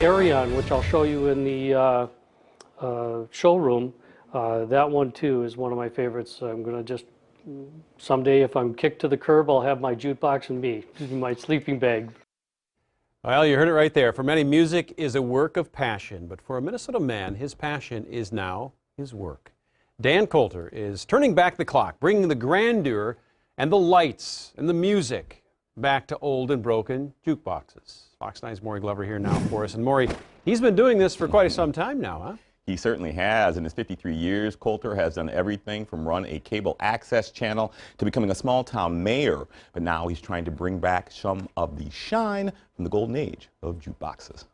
Arion, which I'll show you in the showroom, that one too is one of my favorites. I'm going to just, someday if I'm kicked to the curb, I'll have my jukebox and me, my sleeping bag. Well, you heard it right there. For many, music is a work of passion, but for a Minnesota man, his passion is now his work. Dan Colter is turning back the clock, bringing the grandeur and the lights and the music back to old and broken jukeboxes. Fox 9's Maury Glover here now for us. And Maury, he's been doing this for quite some time now, huh? He certainly has. In his 53 years, Coulter has done everything from run a cable access channel to becoming a small-town mayor. But now he's trying to bring back some of the shine from the golden age of jukeboxes.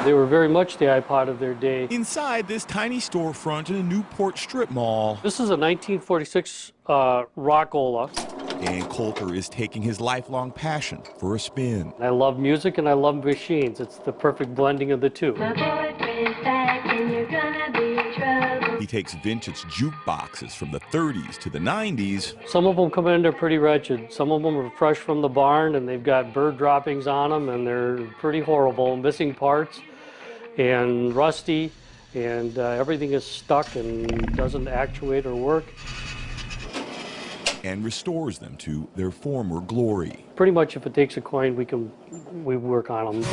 They were very much the iPod of their day. Inside this tiny storefront in a Newport strip mall. This is a 1946 Rocco Lux. And Colter is taking his lifelong passion for a spin. I love music and I love machines. It's the perfect blending of the two. He takes vintage jukeboxes from the 30s to the 90s. Some of them come in, they're pretty wretched. Some of them are fresh from the barn and they've got bird droppings on them and they're pretty horrible, missing parts and rusty, and everything is stuck and doesn't actuate or work. And restores them to their former glory. Pretty much if it takes a coin, we work on them.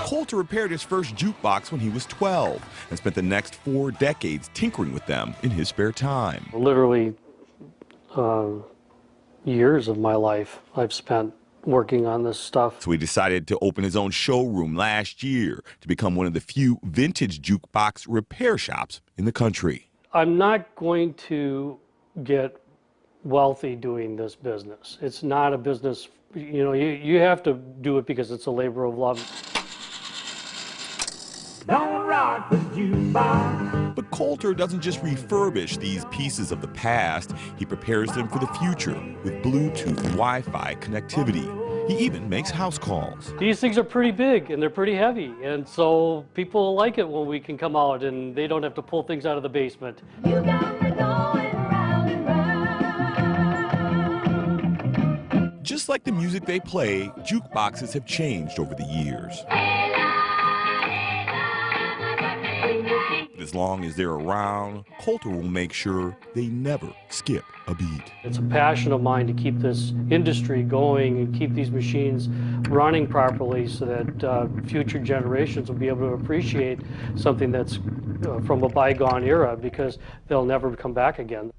Coulter repaired his first jukebox when he was 12 and spent the next 4 decades tinkering with them in his spare time. Literally years of my life I've spent working on this stuff. So he decided to open his own showroom last year to become one of the few vintage jukebox repair shops in the country. I'm not going to get wealthy doing this business. It's not a business, you know, you have to do it because it's a labor of love. Don't rock the jukebox. But Colter doesn't just refurbish these pieces of the past, he prepares them for the future with Bluetooth and Wi-Fi connectivity. He even makes house calls. These things are pretty big and they're pretty heavy, and so people like it when we can come out and they don't have to pull things out of the basement. You got me going round and round. Just like the music they play, jukeboxes have changed over the years. But as long as they're around, Colter will make sure they never skip a beat. It's a passion of mine to keep this industry going and keep these machines running properly so that future generations will be able to appreciate something that's from a bygone era, because they'll never come back again.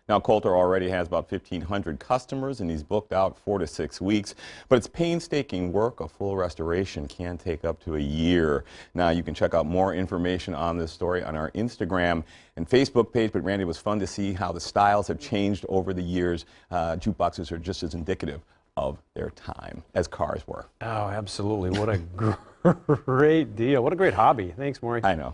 Now, Colter already has about 1,500 customers, and he's booked out 4 to 6 weeks. But it's painstaking work. A full restoration can take up to a year. Now, you can check out more information on this story on our Instagram and Facebook page. But, Randy, it was fun to see how the styles have changed over the years. Jukeboxes are just as indicative of their time as cars were. Oh, absolutely. What a great deal. What a great hobby. Thanks, Maury. I know.